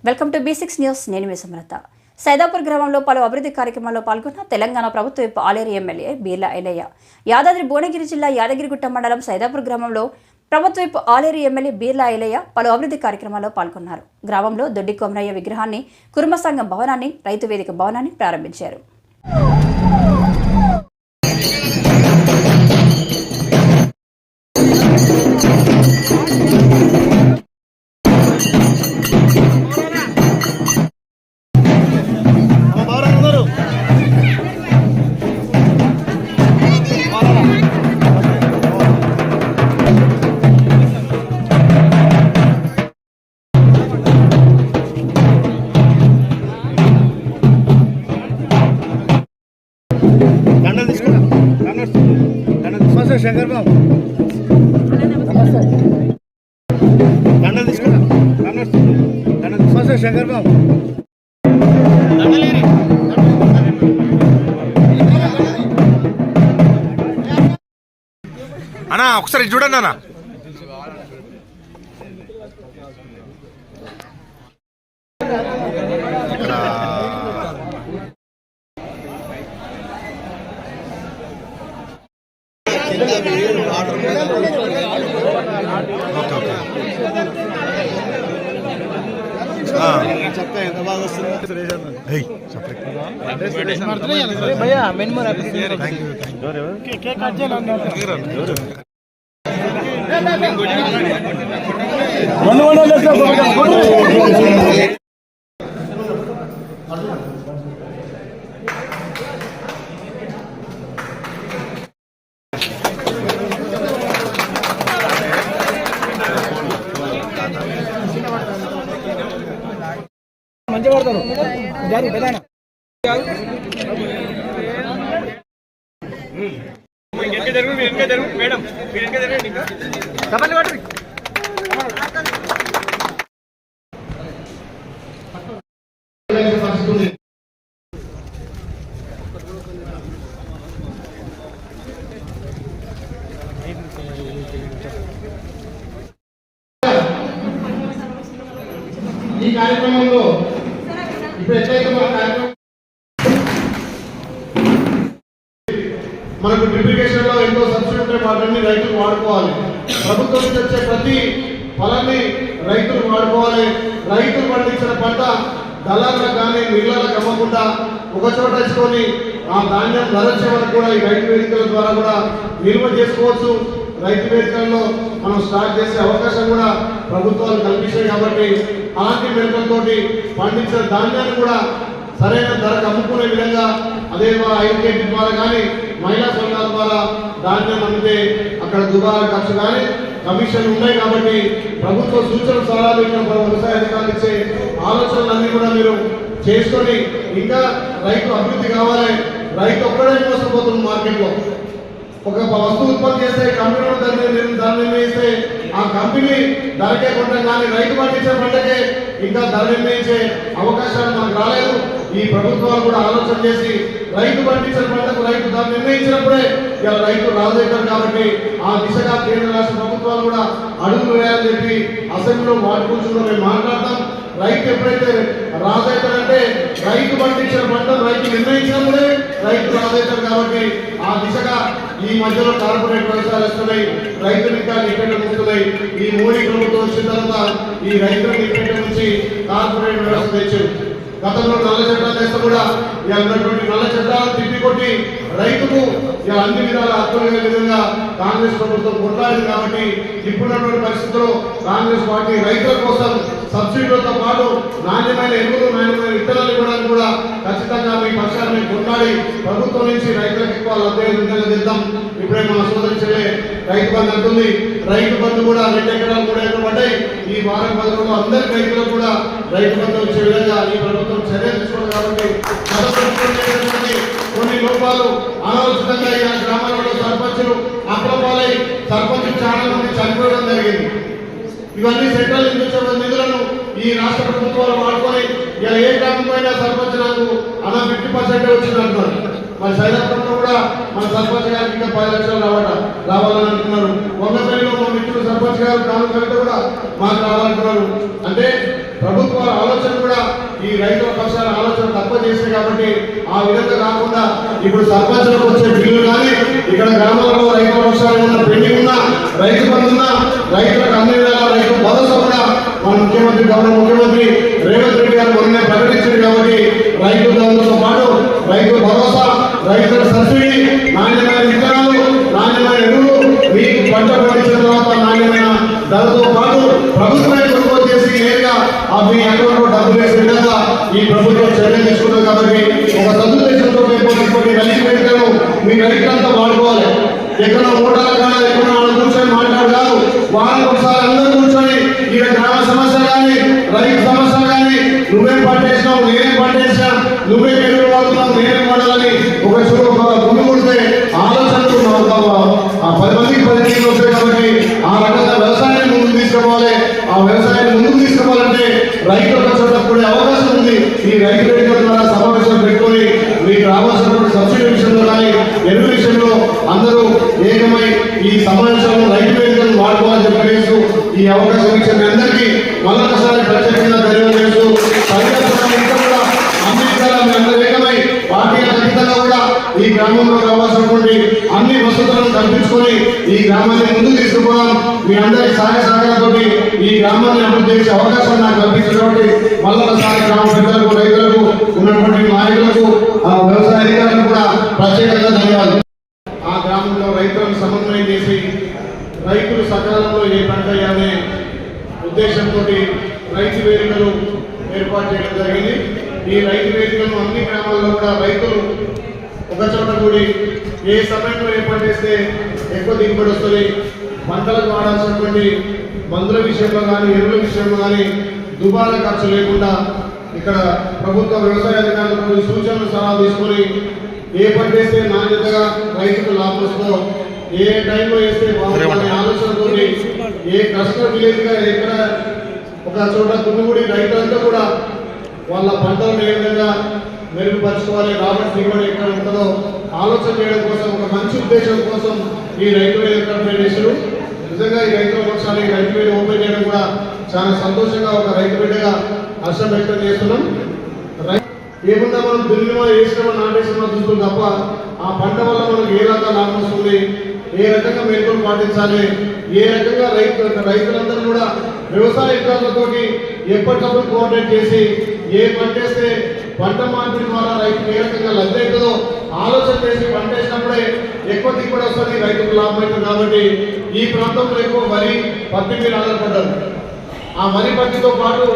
Welcome to B6 news. నేను మీ సమరత. సైదాపూర్ గ్రామంలో పలు అభివృద్ధి కార్యక్రమాల్లో పాల్గొన్న తెలంగాణ ప్రభుత్వ ఆలేరు ఎమ్మెల్యే బీర్లా ఐలయ్య. యాదాద్రి భువనగిరి జిల్లా యాదగిరిగుట్ట మండలం సైదాపూర్ గ్రామంలో ప్రభుత్వ ఆలేరు ఎమ్మెల్యే బీర్లా ఐలయ్య పలు అభివృద్ధి కార్యక్రమాల్లో పాల్గొన్నారు. గ్రామంలో దొడ్డి కొమరయ్య విగ్రహాన్ని, కుర్మ సంఘం భవనాన్ని, రైతు వేదిక భవనాన్ని ప్రారంభించారు. శంకర్ బాబు శంకర్ బాబు అన్నా ఒకసారి చూడండి అన్న. చెప్తా ఎంత బాగా వస్తుంది. మంచిగా పడతారు మేడం. ఈ కార్యక్రమంలో ఇప్పుడు ఎట్లయితే మన కార్యక్రమం మనకు డ్రిప్లికేషన్ లో ఎంతో సబ్సిడీ ఉంటే వాటిని రైతులు వాడుకోవాలి. ప్రభుత్వం నుంచి వచ్చే ప్రతి ఫలాన్ని రైతులు వాడుకోవాలి. రైతులు పండించిన పంట దళాలకు కానీ మిల్లులకు అమ్మకుండా ఒక చోట వేసుకొని ఆ ధాన్యం ధరచే వరకు కూడా ఈ రైతు వేదికల ద్వారా కూడా నిల్వ చేసుకోవచ్చు. రైతు వేదికల్లో మనం స్టార్ట్ చేసే అవకాశం కూడా ప్రభుత్వాలు కల్పించాయి. కాబట్టి అలాంటి మెలకువలతోటి పండించిన ధాన్యాన్ని కూడా సరైన ధరకు అమ్ముకునే విధంగా అదే ఐకేపీ ద్వారా కానీ మహిళా సంఘాల ద్వారా ధాన్యం అందితే అక్కడ దుబారా ఖర్చు కానీ కమిషన్ ఉన్నాయి. కాబట్టి ప్రభుత్వ సూచన సలహాలు వ్యవసాయ అధికారులు ఇచ్చే ఆలోచనలన్నీ కూడా మీరు చేసుకొని ఇంకా రైతు అభివృద్ధి కావాలి. రైతు ఒక్కడే మోసపోతుంది. మార్కెట్లో ఒక వస్తువు ఉత్పత్తి చేస్తే కంపెనీలో ధర నిర్ణయిస్తే ఆ కంపెనీ ధరకే కొంటాం, కానీ రైతు పండించే పంటకే ఇంకా ధర నిర్ణయించే అవకాశాలు మనకు రాలేదు. ఈ ప్రభుత్వాలు కూడా ఆలోచన చేసి రైతు పండించిన పంటకు రైతు ధర నిర్ణయించినప్పుడే ఇలా రైతు రాజవుతారు. కాబట్టి ఆ దిశగా కేంద్ర రాష్ట్ర ప్రభుత్వాలు కూడా అడుగులు వేయాలని చెప్పి అసెంబ్లీలో వాడుకుంటుందో మేము మాట్లాడతాం. రైతు ఎప్పుడైతే రాజవుతారంటే రైతు పండించిన పంట రైతు నిర్ణయించినప్పుడే రైతు రాజవుతారు. కాబట్టి ఆ దిశగా ఈ మధ్యలో కార్పొరేట్ వ్యవసాయాలు వస్తున్నాయి, రైతులు ఇంకా నిపెండెంట్ వస్తున్నాయి. ఈ మోడీ ప్రభుత్వం వచ్చిన తర్వాత ఈ రైతుల నిపెండెంట్ నుంచి కార్పొరేట్ వ్యవస్థ తెచ్చారు. గతంలో నల్ల చట్టాలు తెస్తే కూడా ఉన్నటువంటి నల్ల చట్టాలను తిప్పికొట్టి రైతుకు అన్ని విధాల హక్కులు విధంగా కాంగ్రెస్ ప్రభుత్వం కొట్లాడింది. కాబట్టి ఇప్పుడున్నటువంటి పరిస్థితుల్లో కాంగ్రెస్ పార్టీ రైతుల కోసం సబ్సిడీలతో పాటు నాణ్యమైన ఎరువులు, నాణ్యమైన విత్తనాలు ఇవ్వడానికి కూడా ఖచ్చితంగా మీ పక్షాన్ని కొట్లాడి ప్రభుత్వం నుంచి రైతులకు ఎక్కువ లబ్ధి విధంగా చేద్దాం. ఇప్పుడే మన సోదరి చెల్లె రైతు బంధు అంటుంది. రైతు బంధు కూడా 2 ఎకరాలు 3 ఎకరాలు పడ్డాయి. ఈ వారం 10 రోజుల్లో అందరి రైతులకు కూడా రైతు బంధు వచ్చే విధంగా ఈ ప్రభుత్వం చర్యలు తీసుకోవడం. కాబట్టి కొన్ని లోపాలు అనాలోచితంగా ఈ గ్రామాలలో సర్పంచులు అప్రపాలై సర్పంచులు చాలా మంది చనిపోవడం జరిగింది. ఇవన్నీ సెంట్రల్ నిధులను ఈ రాష్ట్ర ప్రభుత్వాలు వాడుకొని ఇలా ఏ గ్రామం పైన సర్పంచ్ నాకు అలా 50% వచ్చింది అంటున్నారు. మరి సైదాపురంలో కూడా మన సర్పంచ్ గారికి ఇంకా 10 లక్షలు రావాలని అంటున్నారు. వంగపల్లిలో మా మిత్రులు సర్పంచ్ గారు కాను కవిత కూడా మాకు రావాలంటున్నారు. అంటే ప్రభుత్వాల ఆలోచన కూడా ఈ రైతుల పక్షాల ఆలోచన తక్కువ చేసింది కాబట్టి ఆ విధంగా కాకుండా ఇప్పుడు సర్పంచులకు వచ్చే బిల్లు కానీ ఇక్కడ గ్రామాల్లో రైతుల పక్షాలు ఉన్న పెండింగ్ ఉన్న రైతు బంధు ఉన్న రైతులకు అన్ని విధాల రైతు భరోసా కూడా మన ముఖ్యమంత్రి గౌరవ ముఖ్యమంత్రి రేవంత్ రెడ్డి గారు మొన్నే ప్రకటించారు. కాబట్టి రైతు బంధుతో పాటు రైతు భరోసా, రైతుల సబ్సిడీ, నాణ్యమైన విత్తనాలు, నాణ్యమైన ఎరువులు, మీకు పంట పండించిన తర్వాత నాణ్యమైన ధరతో పాటు ప్రభుత్వమే కొనుగోలు చేసి నేరుగా మీ అకౌంట్ లో డబ్బులు వేసే విధంగా ఈ ప్రభుత్వం చర్యలు తీసుకుంటుంది. కాబట్టి ఒక సదుద్దేశంతో రైతు వేదికలను మీ రైతులంతా వాడుకోవాలి. ఎక్కడ ఓటాల కాదు, ఎక్కడ కూర్చొని మాట్లాడు కాదు, వారం ఒకసారి అందరూ కూర్చొని ఈ గ్రామ సమస్య కానీ రైతు సమస్య కానీ నువ్వేం పట్టేసినావు, నేనేం పట్టేసినా, నువ్వే ఎరువులు వాడుతున్నావు, నేనేం వాడాలని ఒక గుండు కొడితే ఆలోచనలు 10 మందికి 10 నీళ్ళు వస్తాయి. కాబట్టి ఆ రకంగా వ్యవసాయాన్ని ముందుకు తీసుకుపోవాలి. ఆ వ్యవసాయాన్ని ముందుకు తీసుకోవాలంటే రైతులకు వచ్చేటప్పుడు అవకాశం ఉంది. ఈ రైతు వేదికల ద్వారా సమావేశం పెట్టుకొని మీకు రావాల్సినటువంటి సబ్సిడీ విషయంలో కానీ ఎరువు విషయంలో అందరూ ఏకమై ఈ సమావేశంలో రైతు వేదికలను వాడుకోవాలని చెప్పేస్తూ ఈ అవకాశం ఇచ్చిన అందరికీ మళ్ళొకసారి ప్రత్యేకంగా ధన్యవాదాలు చేస్తూ కూడా అన్ని అందరూ ఏకమై పార్టీల అతీతంగా కూడా ఈ గ్రామంలో కావాల్సినటువంటి అన్ని వసతులను కల్పించుకొని ఈ గ్రామాన్ని ముందుకు తీసుకుపోవడం మీ అందరి సహాయ సహకారంతో ఈ గ్రామాన్ని అభివృద్ధి చేసే అవకాశం నాకు కల్పించినటువంటి మళ్ళొకసారి గ్రామ పెద్దలకు, రైతులకు, ఉన్నటువంటి నాయకులకు, వ్యవసాయ అధికారులకు కూడా ప్రత్యేకంగా ధన్యవాదాలు. ఆ గ్రామంలో రైతులను సమన్వయం చేసి రైతులు సకాలంలో ఏ పంట అనే ఉద్దేశంతో రైతు వేదికలు ఏర్పాటు చేయడం జరిగింది. ఈ రైతు వేదికలను అన్ని గ్రామాల్లో కూడా రైతులు ఒక చోట కూడి ఏ సమయంలో ఏర్పాటు చేస్తే ఎక్కువ దిగుబడి వస్తుంది, పంటలకు వాడాల్సినటువంటి మందుల విషయంలో కానీ ఎరువుల విషయంలో కానీ దుబారా ఖర్చు లేకుండా ఇక్కడ ప్రభుత్వ వ్యవసాయ అధికారులతో సూచనలు సలహాలు తీసుకొని ఏ పంట వేస్తే నాణ్యతగా రైతుకు లాభం వస్తుందో, ఏ టైంలో వేస్తే బాగుంటుందనే ఆలోచనతో ఏ కస్టమర్ విలేజ్గా ఎక్కడ ఒక చోట దున్నుగుడి రైతులంతా కూడా వాళ్ళ పంటలను ఏ విధంగా మెరుగుపరచుకోవాలి, రాబడి దిగుబడి ఎక్కడ ఉంటుందో ఆలోచన చేయడం కోసం, ఒక మంచి ఉద్దేశం కోసం ఈ రైతు వేదిక చేశారు. నిజంగా ఈ రైతుల పక్షాన్ని రైతు వేదిక ఓపెన్ చేయడం కూడా చాలా సంతోషంగా ఒక రైతు బిడ్డగా హర్షం వ్యక్తం చేస్తున్నాం. ఏముందా మనం దున్నిమా వేసినామా నాటేసినామా చూస్తుంది తప్ప ఆ పంట వల్ల మనకు ఏ రకంగా లాభం వస్తుంది, ఏ రకంగా మెరుగులు పాటించాలి, ఏ రకంగా రైతులందరూ కూడా వ్యవసాయ అధికారులతో ఎప్పటికప్పుడు కోఆర్డినేట్ చేసి ఏ పంట వేస్తే పంట మార్పిడి ద్వారా రైతుకు ఏ రకంగా లబ్ధి అవుతుందో ఆలోచన చేసి పంట వేసినప్పుడే ఎక్కువ దిగుబడి వస్తుంది, రైతుకు లాభం అవుతుంది. కాబట్టి ఈ ప్రాంతంలో ఎక్కువ వరి, పత్తి మీద ఆధారపడ్డారు. ఆ వరి పత్తితో పాటు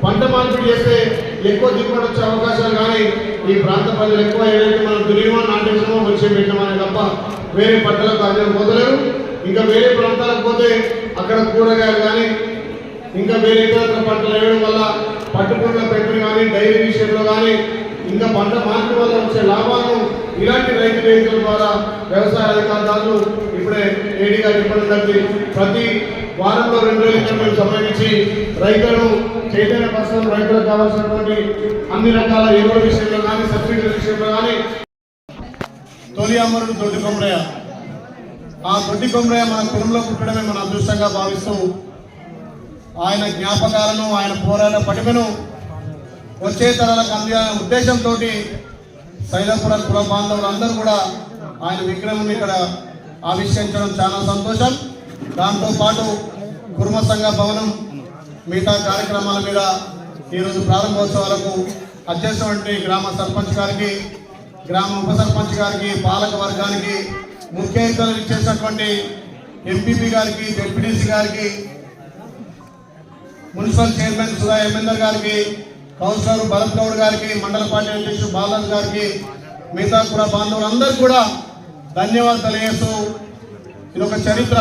పంట మార్పిడి చేస్తే ఎక్కువ దిగుబడి వచ్చే అవకాశాలు కానీ ఈ ప్రాంత ప్రజలు ఎక్కువ ఏదైతే మనం దుర్యమో నాటేసామో వచ్చి పెట్టామని తప్ప వేరే పంటలకు అర్థం పోతలేరు. ఇంకా వేరే ప్రాంతాలకు పోతే అక్కడ కూరగాయలు కానీ ఇంకా వేరే ఇతర పంటలు వేయడం వల్ల పట్టుపురుగుల పెట్టుబడి కానీ డైరీ విషయంలో కానీ ఇంకా పంట మార్పిడి వల్ల వచ్చే లాభాలను ఇలాంటి రైతు వేదికల ద్వారా వ్యవసాయ అధికారులు ఇప్పుడే ఏడీగా చెప్పడం జరిగింది. ప్రతి వారంలో 2 రోజులు మేము సమయించి రైతులను చైతన్యపరచడం, రైతులకు కావాల్సినటువంటి అన్ని రకాల ఎరువుల విషయంలో కానీ సబ్సిడీల విషయంలో కానీ తొలి అమరుడు దొడ్డి కొమరయ్య. ఆ దొడ్డి కొమరయ్య మన కులంలో పుట్టడమే మన అదృష్టంగా భావిస్తూ ఆయన జ్ఞాపకాలను, ఆయన పోరాట పటిమను వచ్చే తరాలకు అందించాలనే ఉద్దేశంతో సైదాపురం కుల బాంధవులందరూ కూడా ఆయన విగ్రహం ఇక్కడ ఆవిష్కరించడం చాలా సంతోషం. దాంతోపాటు కుర్మ సంఘ భవనం మిగతా కార్యక్రమాల మీద ఈరోజు ప్రారంభోత్సవాలకు అధ్యక్షుడి గ్రామ సర్పంచ్ గారికి, గ్రామ ఉప సర్పంచ్ గారికి, పాలక వర్గానికి, ముఖ్య అతిథులు ఇచ్చేసినటువంటి ఎంపీపీ గారికి, డిప్యూటీసీ గారికి, మున్సిపల్ చైర్మన్ సుధా ఎమ్మెల్యర్ గారికి, కౌన్సిలర్ భరత్ గౌడ్ గారికి, మండల పార్టీ అధ్యక్షుడు బాలరాజ్ గారికి, మిగతా కుల బాంధవులందరూ కూడా ధన్యవాదాలు తెలియజేస్తూ, ఇది ఒక చరిత్ర.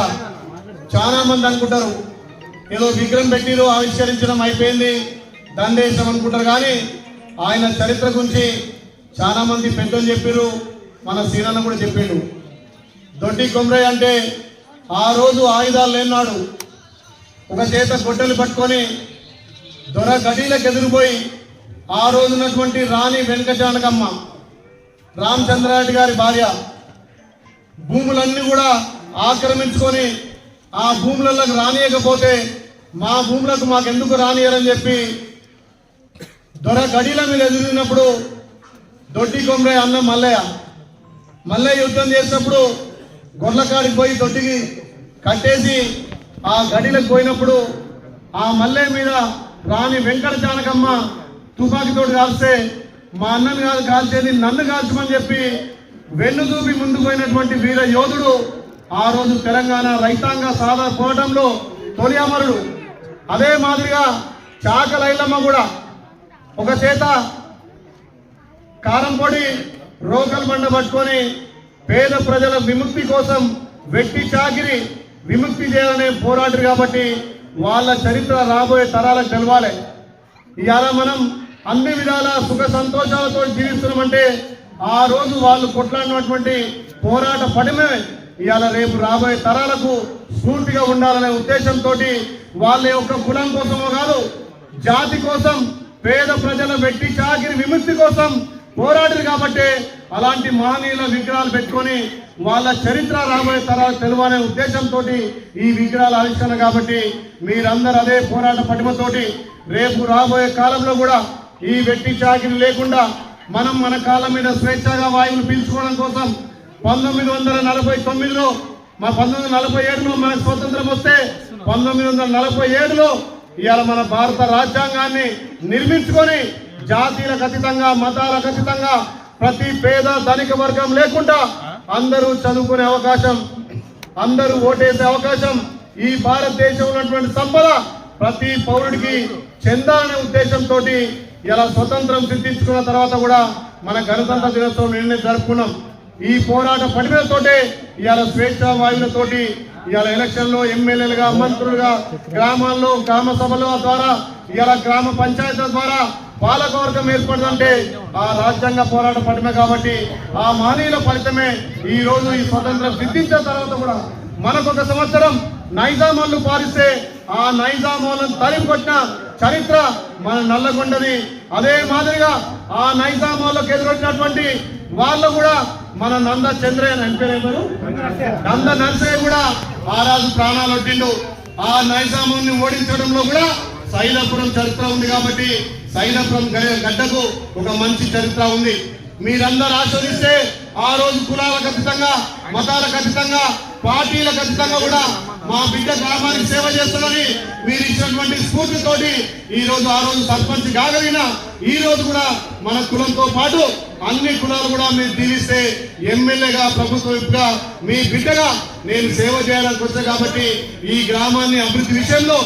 చాలా మంది అనుకుంటారు ఏదో విగ్రహం పెట్టిలో ఆవిష్కరించడం అయిపోయింది, దండేశం అనుకుంటారు. కానీ ఆయన చరిత్ర గురించి చాలా మంది పెద్దలు చెప్పారు, మన సీనన్న కూడా చెప్పాడు. దొడ్డి కొమరయ్య అంటే ఆ రోజు ఆయుధాలు లేనాడు ఒక చేత గొడ్డలు పట్టుకొని దొర గడిలకు ఎదురుపోయి ఆ రోజు ఉన్నటువంటి రాణి వెంకటానకమ్మ రామచంద్రారెడ్డి గారి భార్య భూములన్నీ కూడా ఆక్రమించుకొని ఆ భూములకు రానియకపోతే మా భూములకు మాకెందుకు రానియరని చెప్పి దొర గడిల మీద ఎదురున్నప్పుడు దొడ్డి కొమ్రే అన్న మల్లయ్య యుద్ధం చేసినప్పుడు గొర్లకాడికి పోయి దొడ్డికి కట్టేసి ఆ గడిలకు పోయినప్పుడు ఆ మల్లయ్య మీద రాణి వెంకట జానకమ్మ తుపాకీతోటి కాల్స్తే మా అన్నను కాదు కాల్చేది నన్ను కాల్చమని చెప్పి వెన్ను చూపి ముందుకు పోయినటువంటి వీర యోధుడు ఆ రోజు తెలంగాణ రైతాంగ సాధన పోరాటంలో తొలి అమరుడు. అదే మాదిరిగా చాకలైలమ్మ కూడా ఒక చేత కారం పొడి రోకల్ బండ పట్టుకొని పేద ప్రజల విముక్తి కోసం వెట్టి చాకిరి విముక్తి చేయాలనే పోరాటరు కాబట్టి వాళ్ళ చరిత్ర రాబోయే తరాలకు తెలవాలి. ఇవాళ మనం అన్ని విధాల సుఖ సంతోషాలతో జీవిస్తున్నామంటే ఆ రోజు వాళ్ళు కొట్లాడినటువంటి పోరాట పడిమే ఇవాళ రేపు రాబోయే తరాలకు స్ఫూర్తిగా ఉండాలనే ఉద్దేశంతో వాళ్ళ యొక్క కులం కోసమో కాదు, జాతి కోసం, పేద ప్రజల వెట్టి చాకిరి విముక్తి కోసం పోరాడారు కాబట్టి అలాంటి మహనీయుల విగ్రహాలు పెట్టుకొని వాళ్ళ చరిత్ర రాబోయే తరాలు తెలవాలనే ఉద్దేశంతో ఈ విగ్రహాల ఆవిష్కరణ. కాబట్టి మీరందరూ అదే పోరాట పటిమతోటి రేపు రాబోయే కాలంలో కూడా ఈ వెట్టి చాకిరి లేకుండా మనం మన కాళ్ళ మీద స్వేచ్ఛగా వాయువులు పీల్చుకోవడం కోసం 1949లో 1947లో మనకు స్వతంత్రం వస్తే 1947లో ఇవాళ మన భారత రాజ్యాంగాన్ని నిర్మించుకొని జాతీయులకు అతీతంగా, మతాలకు అతీతంగా ప్రతి పేద ధనిక వర్గం లేకుండా అందరూ చదువుకునే అవకాశం, అందరూ ఓటేసే అవకాశం, ఈ భారతదేశంలో ఉన్నటువంటి సంపద ప్రతి పౌరుడికి చెందాలనే ఉద్దేశంతో ఇలా స్వతంత్రం సిద్ధించుకున్న తర్వాత కూడా మన గణతంత్ర దినోత్సవం నిన్నే జరుపుకున్నాం. ఈ పోరాట పటిమతోటే ఇవాళ స్వేచ్ఛ వాయువులతోటి ఇవాళ ఎలక్షన్లో ఎమ్మెల్యేలుగా, మంత్రులుగా, గ్రామాల్లో గ్రామ సభల ద్వారా, ఇవాళ గ్రామ పంచాయతీల ద్వారా పాలకవర్గం ఏర్పడుతుంటే ఆ రాజ్యాంగ పోరాట పటిమ. కాబట్టి ఆ మహనీయుల ఫలితమే ఈ రోజు ఈ స్వతంత్రం సిద్ధించిన తర్వాత కూడా మనకొక సంవత్సరం నైజామాలు పాలిస్తే ఆ నైజామాలను తరిమి కొట్టిన చరిత్ర మన నల్లగొండది. అదే మాదిరిగా ఆ నైజామాలకు ఎదురొచ్చినటువంటి వాళ్ళు కూడా మన నంద చంద్రయ్య నంద నరసయ్య కూడా ఆ రాజు ప్రాణాలు ఒడ్డిండు. ఆ నైజాముని ఓడించడంలో కూడా సైదాపురం చరిత్ర ఉంది కాబట్టి సైదాపురం గడ్డకు ఒక మంచి చరిత్ర ఉంది. మీరందరూ ఆస్వాదిస్తే ఆ రోజు కులాలకు అతీతంగా, మతాలకు అతీతంగా, పార్టీలకు అతీతంగా కూడా మా బిడ్డ గ్రామానికి సేవ చేస్తారని మీరు ఇచ్చినటువంటి స్ఫూర్తితోటి ఈ రోజు ఆ రోజు సర్పంచ్ కాగలిగిన ఈ రోజు కూడా మన కులంతో పాటు అన్ని కులాలు కూడా మీరు దీవిస్తే ఎమ్మెల్యేగా, ప్రభుత్వ విప్గా, మీ బిడ్డగా నేను సేవ చేయడానికి వచ్చా కాబట్టి ఈ గ్రామాన్ని అభివృద్ధి విషయంలో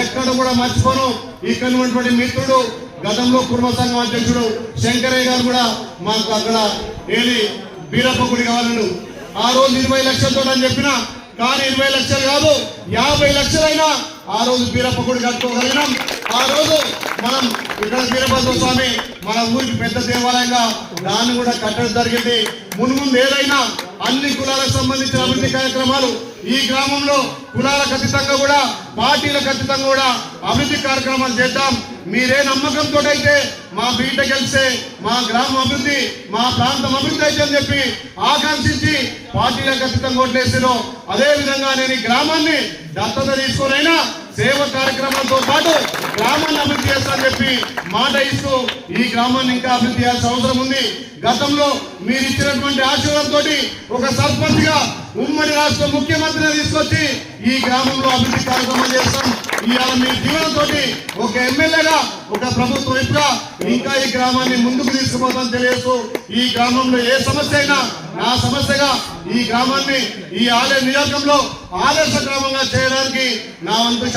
ఎక్కడ కూడా మర్చిపోను. ఇక్కడ ఉన్నటువంటి మిత్రుడు గతంలో కుర్మ సంఘం అధ్యక్షుడు శంకరయ్య గారు కూడా మాకు అక్కడ ఏది బీరప్ప గుడి కావాలను ఆ రోజు 20 లక్షలతో అని చెప్పిన, కానీ 20 లక్షలు కాదు 50 లక్షలైనా ఆ రోజు బీరప్ప గుడి కట్టుకోగలిగినాం. ఆ రోజు మనం ఇక్కడ వీరభద్ర స్వామి మన ఊరికి పెద్ద దేవాలయంగా దాన్ని కూడా కట్టడం జరిగింది. మున్ముందు ఏదైనా అన్ని కులాలకు సంబంధించిన అభివృద్ధి కార్యక్రమాలు ఈ గ్రామంలో కులాలకు అతీతంగా కూడా, పార్టీలకు అతీతంగా కూడా అభివృద్ధి కార్యక్రమాలు చేద్దాం. మీరే నమ్మకంతో అయితే మా బిడ్డ గెలిస్తే మా గ్రామం అభివృద్ధి, మా ప్రాంతం అభివృద్ధి అయితే అని చెప్పి ఆకాంక్షించి పార్టీలకు అతీతంగా ఓట్లేసారో అదే విధంగా నేను ఈ గ్రామాన్ని దత్తత తీసుకునైనా సేవ కార్యక్రమాలతో పాటు గ్రామాన్ని అభివృద్ధి చేస్తానని చెప్పి మాట ఇస్తూ ఈ గ్రామాన్ని ఇంకా అభివృద్ధి చేయాల్సిన అవసరం ఉంది. గతంలో మీరు ఇచ్చినటువంటి ఆశీర్వాదంతో ఒక సర్పంచ్ గా ఉమ్మడి రాష్ట్ర ముఖ్యమంత్రిని తీసుకొచ్చి ఈ గ్రామంలో అభివృద్ధి కార్యక్రమం చేస్తాం. ఇవాళ మీ జీవనంతో ఒక ఎమ్మెల్యేగా, ఒక ప్రభుత్వ విప్గా ఇంకా ఈ గ్రామాన్ని ముందుకు తీసుకుపోతామని తెలియజేస్తూ ఈ గ్రామంలో ఏ సమస్య అయినా నా సమస్యగా ఈ గ్రామాన్ని ఈ ఆలయ నియోజకంలో ఆదర్శ గ్రామంగా చేయడానికి నా వంతు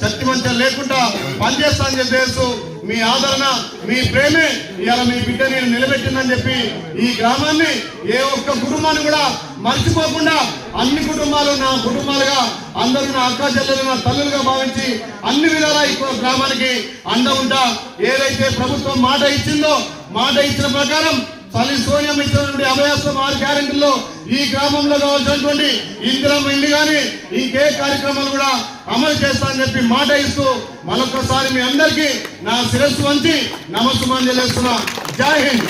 శక్తివంతం లేకుండా పనిచేస్తానని చెప్పేస్తూ మీ ఆదరణ, మీ ప్రేమే ఇవాళ మీ బిడ్డని నిలబెట్టిందని చెప్పి ఈ గ్రామాన్ని ఏ ఒక్క కుటుంబాన్ని కూడా మర్చిపోకుండా అన్ని కుటుంబాలు నా కుటుంబాలుగా, అందరూ నా అక్క చెల్లెలు, నా తల్లులుగా భావించి అన్ని విధాలా ఈ గ్రామానికి అండ ఉంటా. ఏదైతే ప్రభుత్వం మాట ఇచ్చిందో మాట ఇచ్చిన ప్రకారం తల్లి సోనియా ఇచ్చినటువంటి అభయాస్తం 6 గ్యారెంటీల్లో ఈ గ్రామంలో కావాల్సినటువంటి ఇందిరమ్మ ఇంటి కానీ ఇంకే కార్యక్రమాలు కూడా అమలు చేస్తానని చెప్పి మాట ఇస్తూ మరొకసారి మీ అందరికీ నా శిరస్సు వంచి నమస్సుమాంజలి చేస్తున్నా. జై హింద్.